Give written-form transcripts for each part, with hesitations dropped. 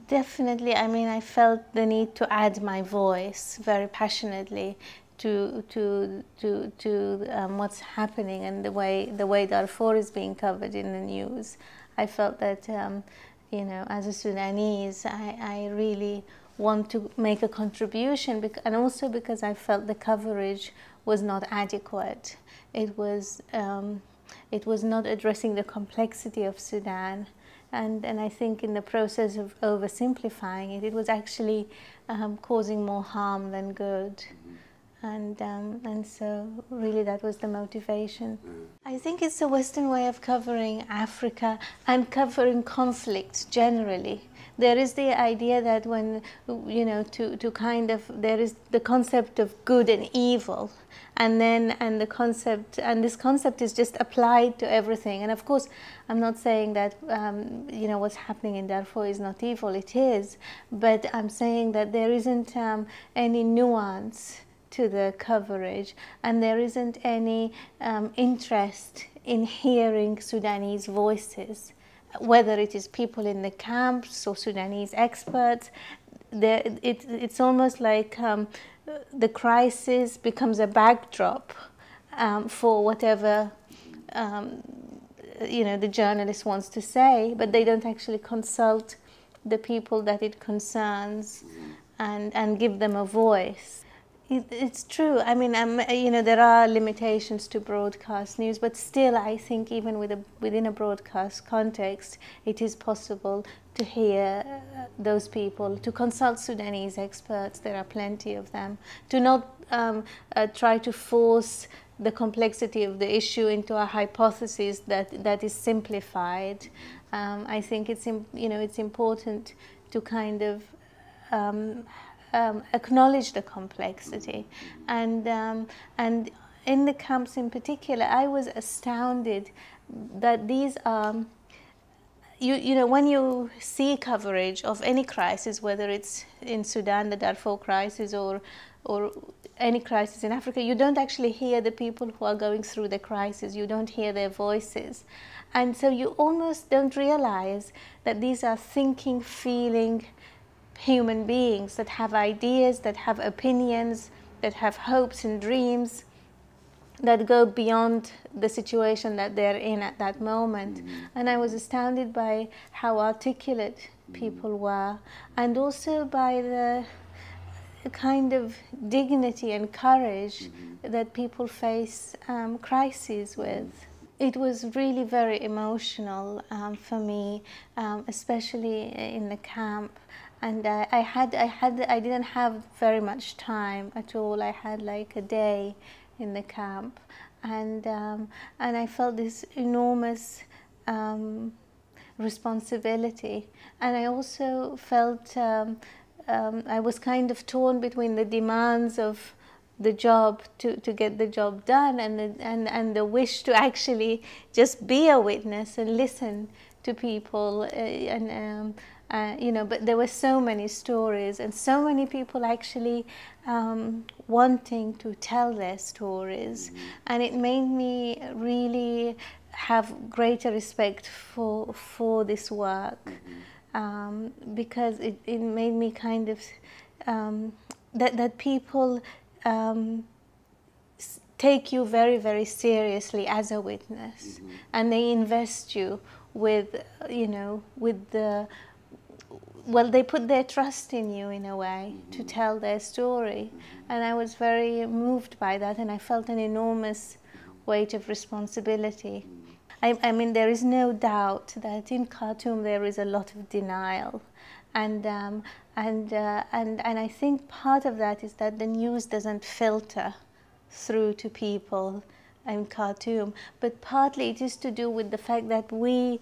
Definitely. I mean, I felt the need to add my voice very passionately to what's happening and the way Darfur is being covered in the news. I felt that as a Sudanese, I really want to make a contribution, and also because I felt the coverage was not adequate. It was not addressing the complexity of Sudan. And I think in the process of oversimplifying it, it was actually causing more harm than good. And so really that was the motivation. I think it's a Western way of covering Africa and covering conflict generally. There is the idea that when, to kind of, there is the concept of good and evil, and this concept is just applied to everything. And of course, I'm not saying that, what's happening in Darfur is not evil, it is, but I'm saying that there isn't any nuance to the coverage, and there isn't any interest in hearing Sudanese voices, whether it is people in the camps or Sudanese experts. It's almost like the crisis becomes a backdrop for whatever the journalist wants to say, but they don't actually consult the people that it concerns and give them a voice. It's true. I mean, there are limitations to broadcast news, but still, I think even within a broadcast context, it is possible to hear those people, to consult Sudanese experts. There are plenty of them. To not try to force the complexity of the issue into a hypothesis that is simplified. I think it's important to kind of acknowledge the complexity, and in the camps in particular, I was astounded that these are, when you see coverage of any crisis, whether it's in Sudan, the Darfur crisis, or any crisis in Africa, you don't actually hear the people who are going through the crisis. You don't hear their voices, and so you almost don't realize that these are thinking, feeling human beings that have ideas, that have opinions, that have hopes and dreams, that go beyond the situation that they're in at that moment. And I was astounded by how articulate people were, and also by the kind of dignity and courage that people face crises with. It was really very emotional for me, especially in the camp. And I didn't have very much time at all. I had like a day in the camp, and I felt this enormous responsibility. And I also felt I was kind of torn between the demands of the job to get the job done, and the wish to actually just be a witness and listen to people, but there were so many stories and so many people actually wanting to tell their stories, and it made me really have greater respect for this work, because it made me kind of that people take you very, very seriously as a witness, and they invest you with they put their trust in you in a way to tell their story. And I was very moved by that, and I felt an enormous weight of responsibility. I mean, there is no doubt that in Khartoum there is a lot of denial, and I think part of that is that the news doesn't filter through to people in Khartoum, but partly it is to do with the fact that we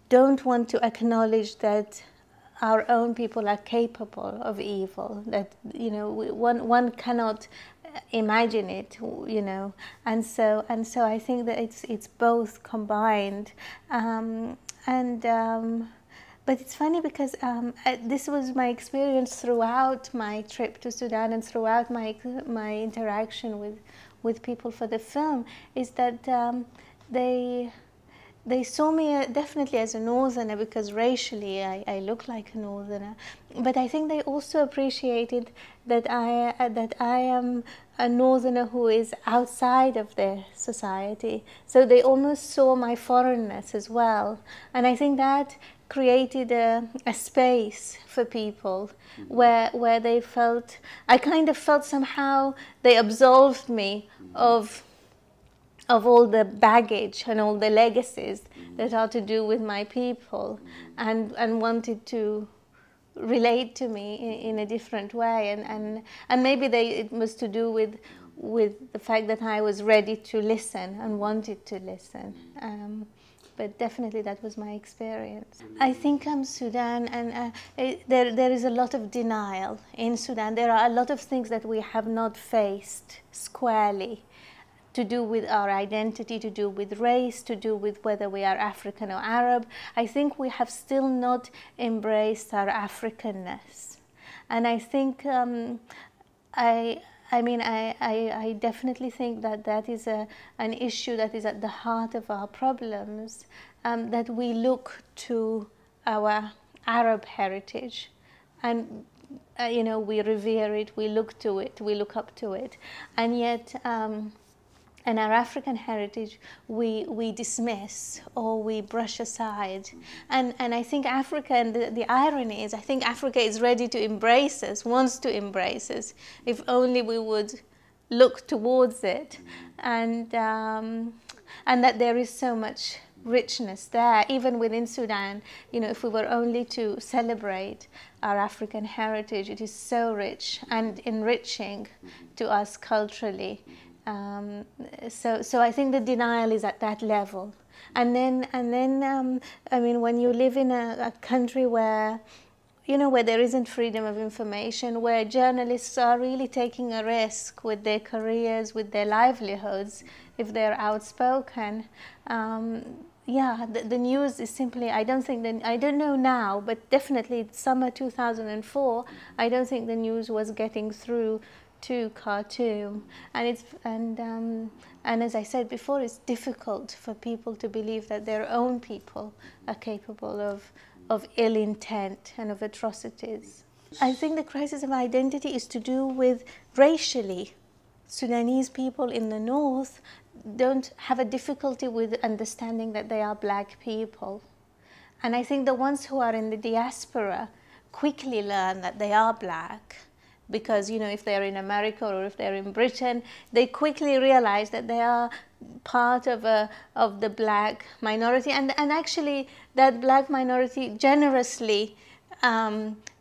don't want to acknowledge that our own people are capable of evil, that one cannot imagine it, and so I think that it's both combined, but it's funny because this was my experience throughout my trip to Sudan and throughout my interaction with people for the film, is that they saw me definitely as a northerner, because racially I look like a northerner, but I think they also appreciated that I am a northerner who is outside of their society. So they almost saw my foreignness as well, and I think that created a space for people where they felt, I kind of felt somehow they absolved me of all the baggage and all the legacies that are to do with my people, and wanted to relate to me in a different way, and maybe it was to do with the fact that I was ready to listen and wanted to listen. But definitely that was my experience. I think Sudan, and there is a lot of denial in Sudan. There are a lot of things that we have not faced squarely, to do with our identity, to do with race, to do with whether we are African or Arab. I think we have still not embraced our Africanness. And I think, I definitely think that is an issue that is at the heart of our problems, that we look to our Arab heritage, and we revere it, we look to it, we look up to it, and yet and our African heritage we dismiss or we brush aside. And I think Africa, and the irony is, I think Africa is ready to embrace us, wants to embrace us, if only we would look towards it, and that there is so much richness there, even within Sudan. If we were only to celebrate our African heritage, it is so rich and enriching to us culturally. So I think the denial is at that level, and then when you live in a country where where there isn't freedom of information, where journalists are really taking a risk with their careers, with their livelihoods, if they're outspoken, the news is simply, I don't know now, but definitely summer 2004, I don't think the news was getting through to Khartoum, and as I said before, it's difficult for people to believe that their own people are capable of ill intent and of atrocities. I think the crisis of identity is to do with racially. Sudanese people in the north don't have a difficulty with understanding that they are black people, and I think the ones who are in the diaspora quickly learn that they are black, because if they're in America or if they're in Britain, they quickly realize that they are part of the black minority, and actually that black minority generously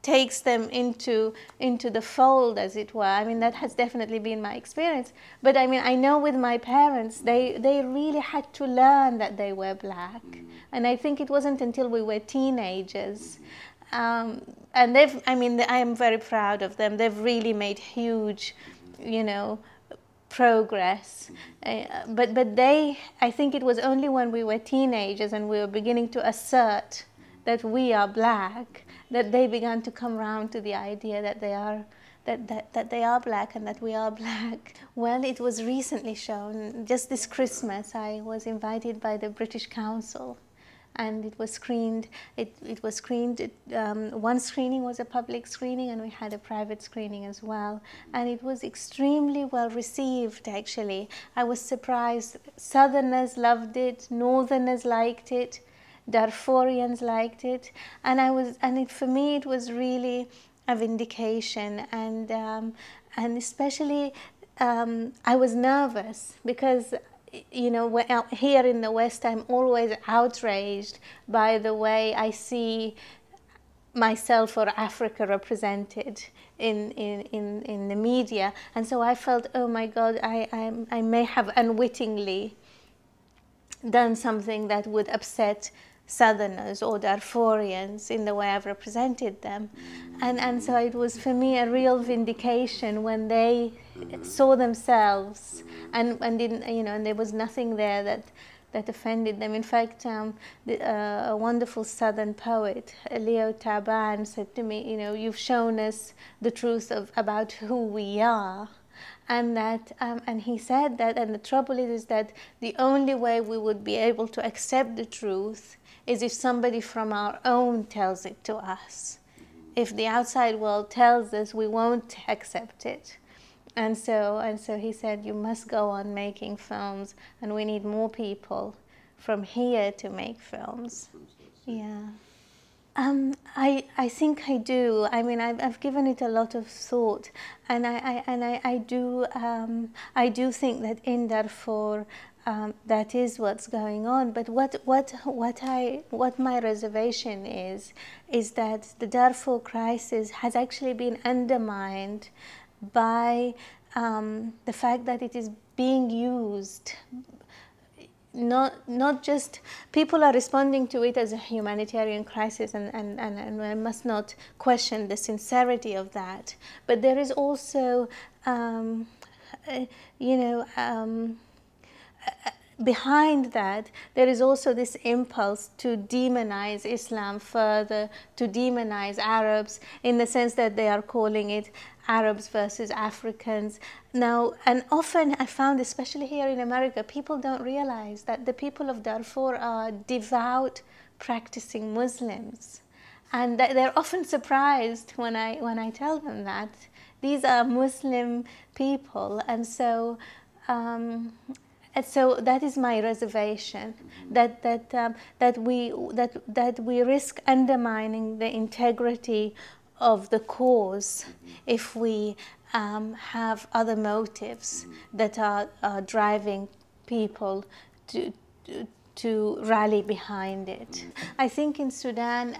takes them into the fold, as it were. I mean, that has definitely been my experience. But I mean, I know with my parents, they really had to learn that they were black, and I think it wasn't until we were teenagers. And I am very proud of them. They've really made huge, progress. But I think it was only when we were teenagers and we were beginning to assert that we are black, that they began to come round to the idea that they are that they are black and that we are black. Well, it was recently shown. Just this Christmas, I was invited by the British Council, and it was screened. It was screened. One screening was a public screening, and we had a private screening as well. And it was extremely well received, actually. I was surprised. Southerners loved it. Northerners liked it. Darfurians liked it. For me, it was really a vindication. And especially, I was nervous because, here in the West, I'm always outraged by the way I see myself or Africa represented in the media. And so I felt, oh my God, I may have unwittingly done something that would upset Southerners or Darfurians in the way I've represented them. And so it was for me a real vindication when they saw themselves and didn't, and there was nothing there that offended them. In fact, a wonderful Southern poet, Leo Taban, said to me, you've shown us the truth about who we are. and that and he said that, and the trouble is that the only way we would be able to accept the truth is if somebody from our own tells it to us. If the outside world tells us, we won't accept it. And so he said, you must go on making films, and we need more people from here to make films. Yeah. I think I do. I mean, I've given it a lot of thought, and I do think that in Darfur that is what's going on. But what my reservation is that the Darfur crisis has actually been undermined by the fact that it is being used. Not just people are responding to it as a humanitarian crisis, and I must not question the sincerity of that. But there is also, behind that, there is also this impulse to demonize Islam further, to demonize Arabs, in the sense that they are calling it Arabs versus Africans. Now, and often I found, especially here in America, people don't realize that the people of Darfur are devout, practicing Muslims. And they're often surprised when I tell them that. These are Muslim people, and so that is my reservation, that we risk undermining the integrity of the cause if we have other motives that are driving people to rally behind it. I think in Sudan,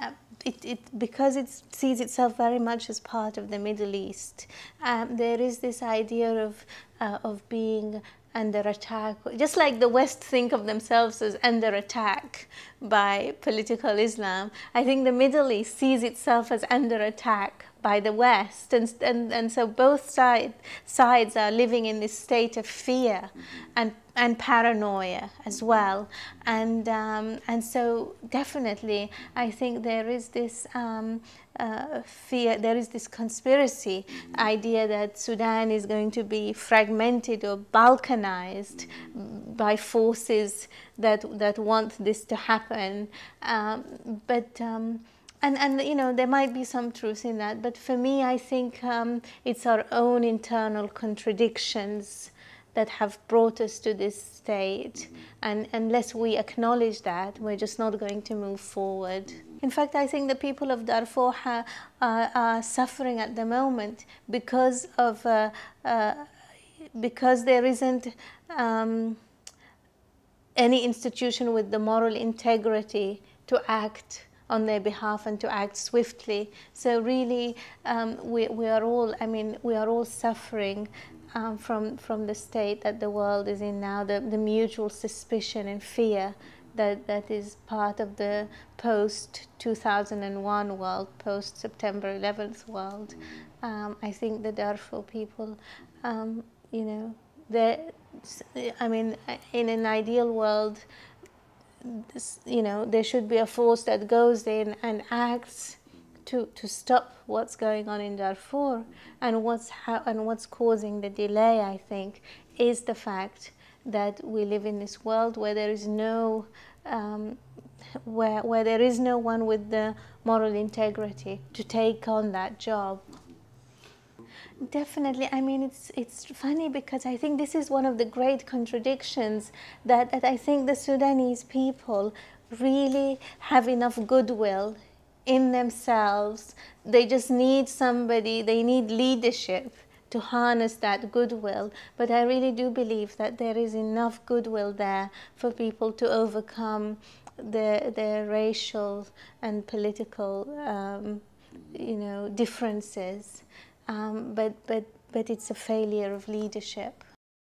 because it sees itself very much as part of the Middle East, there is this idea of being under attack, just like the West think of themselves as under attack by political Islam. I think the Middle East sees itself as under attack by the West, and so both sides are living in this state of fear and paranoia as well, and so definitely I think there is this fear, there is this conspiracy idea that Sudan is going to be fragmented or balkanized by forces that want this to happen, and you know, there might be some truth in that, but for me I think it's our own internal contradictions that have brought us to this state, and unless we acknowledge that, we're just not going to move forward. In fact, I think the people of Darfur are suffering at the moment because there isn't any institution with the moral integrity to act on their behalf and to act swiftly. So really, we are all suffering from the state that the world is in now, the mutual suspicion and fear that is part of the post-2001 world, post-September 11th world. I think the Darfur people, in an ideal world, there should be a force that goes in and acts to stop what's going on in Darfur, and what's causing the delay, I think, is the fact that we live in this world where there is no where there is no one with the moral integrity to take on that job. Definitely. I mean, it's funny because I think this is one of the great contradictions, that I think the Sudanese people really have enough goodwill in themselves. They just need somebody, they need leadership to harness that goodwill. But I really do believe that there is enough goodwill there for people to overcome their racial and political differences. But it's a failure of leadership.